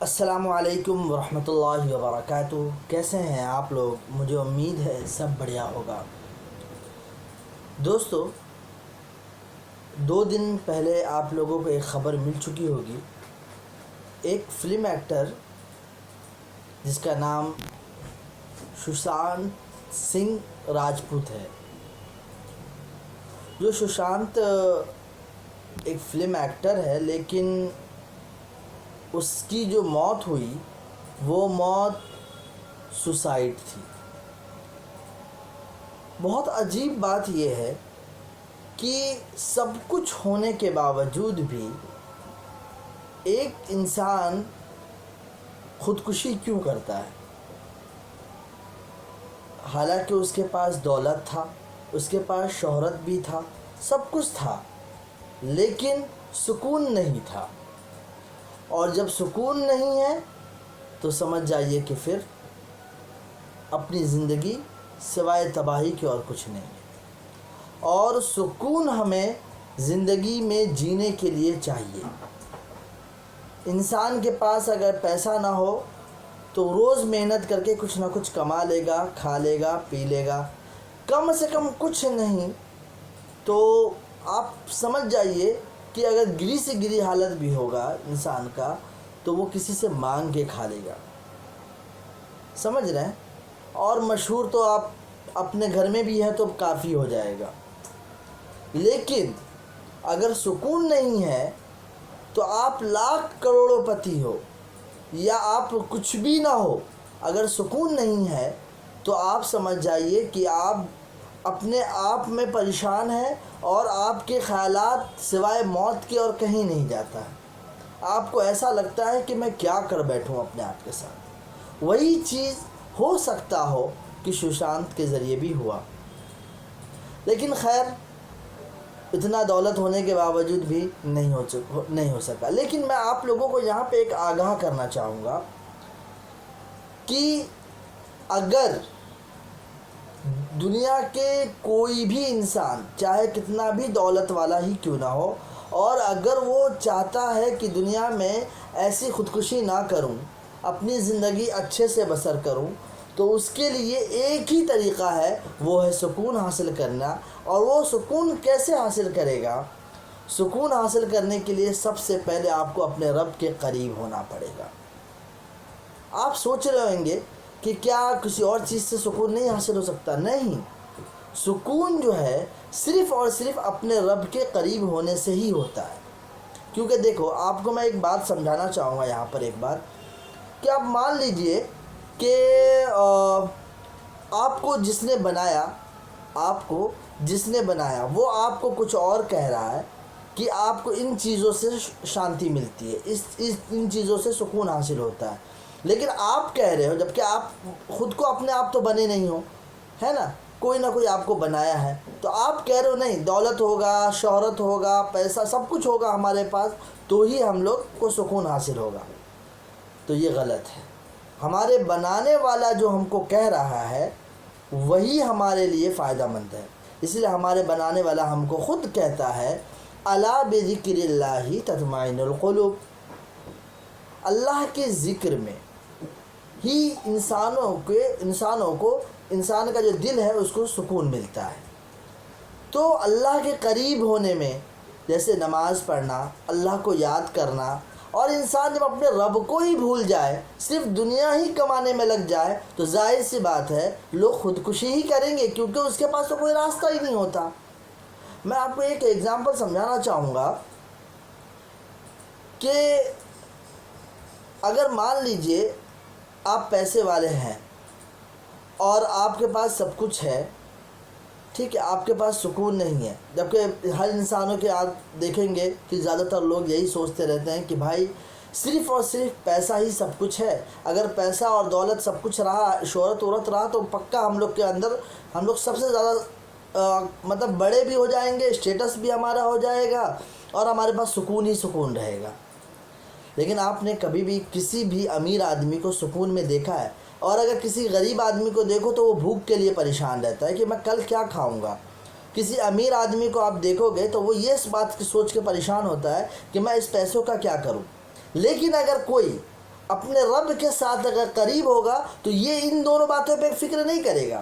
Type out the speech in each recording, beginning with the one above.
السلام علیکم ورحمۃ اللہ وبرکاتہ۔ کیسے ہیں آپ لوگ؟ مجھے امید ہے سب بڑھیا ہوگا۔ دوستو، 2 دن پہلے آپ لوگوں کو ایک خبر مل چکی ہوگی۔ ایک فلم ایکٹر جس کا نام سشانت سنگھ راجپوت ہے۔ جو سشانت ایک فلم ایکٹر ہے، لیکن اس کی جو موت ہوئی وہ موت سوسائڈ تھی۔ بہت عجیب بات یہ ہے کہ سب کچھ ہونے کے باوجود بھی ایک انسان خودکشی کیوں کرتا ہے؟ حالانکہ اس کے پاس دولت تھا، اس کے پاس شہرت بھی تھا، سب کچھ تھا، لیکن سکون نہیں تھا۔ اور جب سکون نہیں ہے تو سمجھ جائیے کہ پھر اپنی زندگی سوائے تباہی کے اور کچھ نہیں ہے۔ اور سکون ہمیں زندگی میں جینے کے لیے چاہیے۔ انسان کے پاس اگر پیسہ نہ ہو تو روز محنت کر کے کچھ نہ کچھ کما لے گا، کھا لے گا، پی لے گا، کم سے کم کچھ نہیں تو آپ سمجھ جائیے کہ اگر گری سے گری حالت بھی ہوگا انسان کا تو وہ کسی سے مانگ کے کھا لے گا۔ سمجھ رہے ہیں؟ اور مشہور تو آپ اپنے گھر میں بھی ہے تو کافی ہو جائے گا۔ لیکن اگر سکون نہیں ہے تو آپ لاکھ کروڑوں پتی ہو یا آپ کچھ بھی نہ ہو، اگر سکون نہیں ہے تو آپ سمجھ جائیے کہ آپ اپنے آپ میں پریشان ہیں اور آپ کے خیالات سوائے موت کے اور کہیں نہیں جاتا ہے۔ آپ کو ایسا لگتا ہے کہ میں کیا کر بیٹھوں اپنے آپ کے ساتھ۔ وہی چیز ہو سکتا ہو کہ سشانت کے ذریعے بھی ہوا، لیکن خیر اتنا دولت ہونے کے باوجود بھی نہیں ہو سکا۔ لیکن میں آپ لوگوں کو یہاں پہ ایک آگاہ کرنا چاہوں گا کہ اگر دنیا کے کوئی بھی انسان چاہے کتنا بھی دولت والا ہی کیوں نہ ہو، اور اگر وہ چاہتا ہے کہ دنیا میں ایسی خودکشی نہ کروں، اپنی زندگی اچھے سے بسر کروں، تو اس کے لیے ایک ہی طریقہ ہے، وہ ہے سکون حاصل کرنا۔ اور وہ سکون کیسے حاصل کرے گا؟ سکون حاصل کرنے کے لیے سب سے پہلے آپ کو اپنے رب کے قریب ہونا پڑے گا۔ آپ سوچ رہے ہوں گے کہ کیا کسی اور چیز سے سکون نہیں حاصل ہو سکتا؟ نہیں، سکون جو ہے صرف اور صرف اپنے رب کے قریب ہونے سے ہی ہوتا ہے۔ کیونکہ دیکھو، آپ کو میں ایک بات سمجھانا چاہوں گا یہاں پر، ایک بات کہ آپ مان لیجئے کہ آپ کو جس نے بنایا وہ آپ کو کچھ اور کہہ رہا ہے کہ آپ کو ان چیزوں سے شانتی ملتی ہے، ان چیزوں سے سکون حاصل ہوتا ہے، لیکن آپ کہہ رہے ہو، جبکہ آپ خود کو اپنے آپ تو بنے نہیں ہو، ہے نا؟ کوئی نہ کوئی آپ کو بنایا ہے، تو آپ کہہ رہے ہو نہیں، دولت ہوگا، شہرت ہوگا، پیسہ، سب کچھ ہوگا ہمارے پاس تو ہی ہم لوگ کو سکون حاصل ہوگا۔ تو یہ غلط ہے۔ ہمارے بنانے والا جو ہم کو کہہ رہا ہے وہی ہمارے لیے فائدہ مند ہے۔ اس لیے ہمارے بنانے والا ہم کو خود کہتا ہے، الا بذکر اللہ تطمئن القلوب۔ اللہ کے ذکر میں ہی انسان کا جو دل ہے اس کو سکون ملتا ہے۔ تو اللہ کے قریب ہونے میں جیسے نماز پڑھنا، اللہ کو یاد کرنا، اور انسان جب اپنے رب کو ہی بھول جائے، صرف دنیا ہی کمانے میں لگ جائے، تو ظاہر سی بات ہے لوگ خودکشی ہی کریں گے، کیونکہ اس کے پاس تو کوئی راستہ ہی نہیں ہوتا۔ میں آپ کو ایک ایگزامپل سمجھانا چاہوں گا کہ اگر مان لیجئے آپ پیسے والے ہیں اور آپ کے پاس سب کچھ ہے، ٹھیک ہے، آپ کے پاس سکون نہیں ہے، جبکہ ہر انسانوں کے آپ دیکھیں گے کہ زیادہ تر لوگ یہی سوچتے رہتے ہیں کہ بھائی صرف اور صرف پیسہ ہی سب کچھ ہے، اگر پیسہ اور دولت سب کچھ رہا، شہرت ورت رہا، تو پکا ہم لوگ کے اندر ہم لوگ سب سے زیادہ مطلب بڑے بھی ہو جائیں گے، اسٹیٹس بھی ہمارا ہو جائے گا، اور ہمارے پاس سکون ہی سکون رہے گا۔ لیکن آپ نے کبھی بھی کسی بھی امیر آدمی کو سکون میں دیکھا ہے؟ اور اگر کسی غریب آدمی کو دیکھو تو وہ بھوک کے لیے پریشان رہتا ہے کہ میں کل کیا کھاؤں گا۔ کسی امیر آدمی کو آپ دیکھو گے تو وہ یہ اس بات کی سوچ کے پریشان ہوتا ہے کہ میں اس پیسوں کا کیا کروں۔ لیکن اگر کوئی اپنے رب کے ساتھ اگر قریب ہوگا تو یہ ان دونوں باتوں پہ فکر نہیں کرے گا،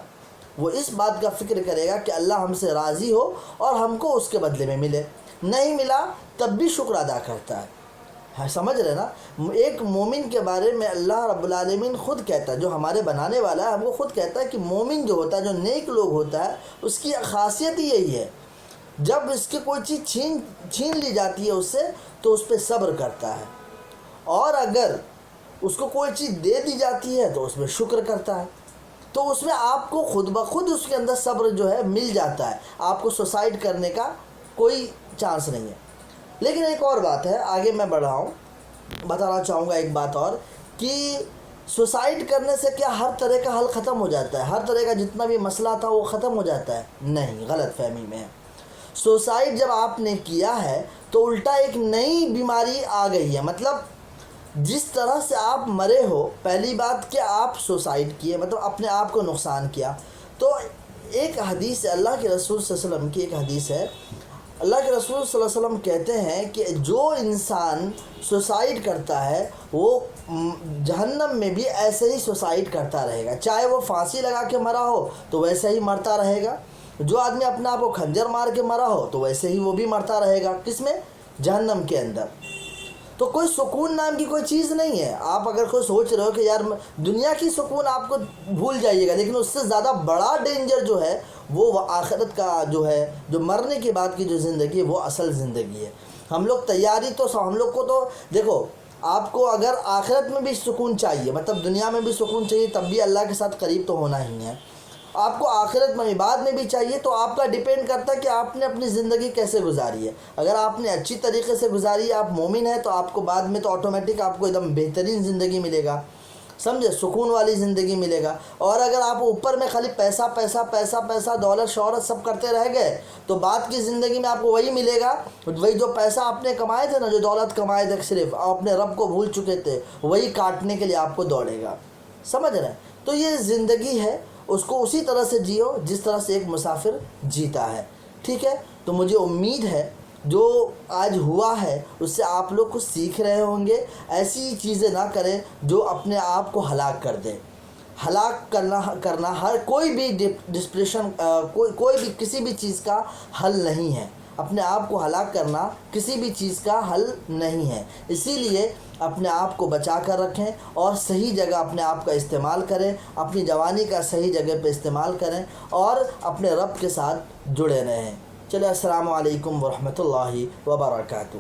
وہ اس بات کا فکر کرے گا کہ اللہ ہم سے راضی ہو اور ہم کو اس کے بدلے میں ملے، نہیں ملا تب بھی شکر ادا کرتا ہے، سمجھ رہے نا؟ ایک مومن کے بارے میں اللہ رب العالمین خود کہتا ہے، جو ہمارے بنانے والا ہے ہم کو خود کہتا ہے کہ مومن جو ہوتا ہے، جو نیک لوگ ہوتا ہے، اس کی خاصیت ہی یہی ہے، جب اس کی کوئی چیز چھین لی جاتی ہے اس سے تو اس پہ صبر کرتا ہے، اور اگر اس کو کوئی چیز دے دی جاتی ہے تو اس میں شکر کرتا ہے، تو اس میں آپ کو خود بخود اس کے اندر صبر جو ہے مل جاتا ہے، آپ کو سوسائڈ کرنے کا کوئی چانس نہیں ہے۔ لیکن ایک اور بات ہے، آگے میں بڑھ رہا ہوں، بتانا چاہوں گا ایک بات اور، کہ سوسائڈ کرنے سے کیا ہر طرح کا حل ختم ہو جاتا ہے؟ ہر طرح کا جتنا بھی مسئلہ تھا وہ ختم ہو جاتا ہے؟ نہیں، غلط فہمی میں ہے۔ سوسائڈ جب آپ نے کیا ہے تو الٹا ایک نئی بیماری آ گئی ہے، مطلب جس طرح سے آپ مرے ہو، پہلی بات کہ آپ سوسائڈ کیے، مطلب اپنے آپ کو نقصان کیا، تو ایک حدیث ہے، اللہ کے رسول صلی اللہ علیہ وسلم کی ایک حدیث ہے، اللہ کے رسول صلی اللہ علیہ وسلم کہتے ہیں کہ جو انسان سوسائڈ کرتا ہے وہ جہنم میں بھی ایسے ہی سوسائڈ کرتا رہے گا، چاہے وہ پھانسی لگا کے مرا ہو تو ویسے ہی مرتا رہے گا، جو آدمی اپنے آپ کو خنجر مار کے مرا ہو تو ویسے ہی وہ بھی مرتا رہے گا، کس میں؟ جہنم کے اندر۔ تو کوئی سکون نام کی کوئی چیز نہیں ہے۔ آپ اگر کوئی سوچ رہے ہو کہ یار دنیا کی سکون آپ کو بھول جائیے گا، لیکن اس سے زیادہ بڑا ڈینجر جو ہے وہ آخرت کا جو ہے، جو مرنے کے بعد کی جو زندگی ہے وہ اصل زندگی ہے۔ ہم لوگ تیاری تو ہم لوگ کو تو دیکھو، آپ کو اگر آخرت میں بھی سکون چاہیے، مطلب دنیا میں بھی سکون چاہیے، تب بھی اللہ کے ساتھ قریب تو ہونا ہی ہے، آپ کو آخرت میں بعد میں بھی چاہیے، تو آپ کا ڈیپینڈ کرتا ہے کہ آپ نے اپنی زندگی کیسے گزاری ہے۔ اگر آپ نے اچھی طریقے سے گزاری ہے، آپ مومن ہیں، تو آپ کو بعد میں تو آٹومیٹک آپ کو ایک دم بہترین زندگی ملے گا، سمجھے، سکون والی زندگی ملے گا۔ اور اگر آپ اوپر میں خالی پیسہ پیسہ پیسہ پیسہ، دولت شہرت سب کرتے رہ گئے تو بعد کی زندگی میں آپ کو وہی ملے گا، وہی جو پیسہ آپ نے کمائے تھے نا، جو دولت کمائے تھے، صرف آپ اپنے رب کو بھول چکے تھے، وہی کاٹنے کے لیے آپ کو دوڑے گا، سمجھ رہے ہیں؟ تو یہ زندگی ہے، اس کو اسی طرح سے جیو جس طرح سے ایک مسافر جیتا ہے، ٹھیک ہے؟ تو مجھے امید ہے جو آج ہوا ہے اس سے آپ لوگ کچھ سیکھ رہے ہوں گے، ایسی چیزیں نہ کریں جو اپنے آپ کو ہلاک کر دیں۔ ہلاک کرنا ہر کوئی بھی ڈپریشن، کوئی بھی کسی بھی چیز کا حل نہیں ہے، اپنے آپ کو ہلاک کرنا کسی بھی چیز کا حل نہیں ہے، اسی لیے اپنے آپ کو بچا کر رکھیں اور صحیح جگہ اپنے آپ کا استعمال کریں، اپنی جوانی کا صحیح جگہ پہ استعمال کریں اور اپنے رب کے ساتھ جڑے رہیں۔ چلے، السلام علیکم ورحمۃ اللہ وبرکاتہ۔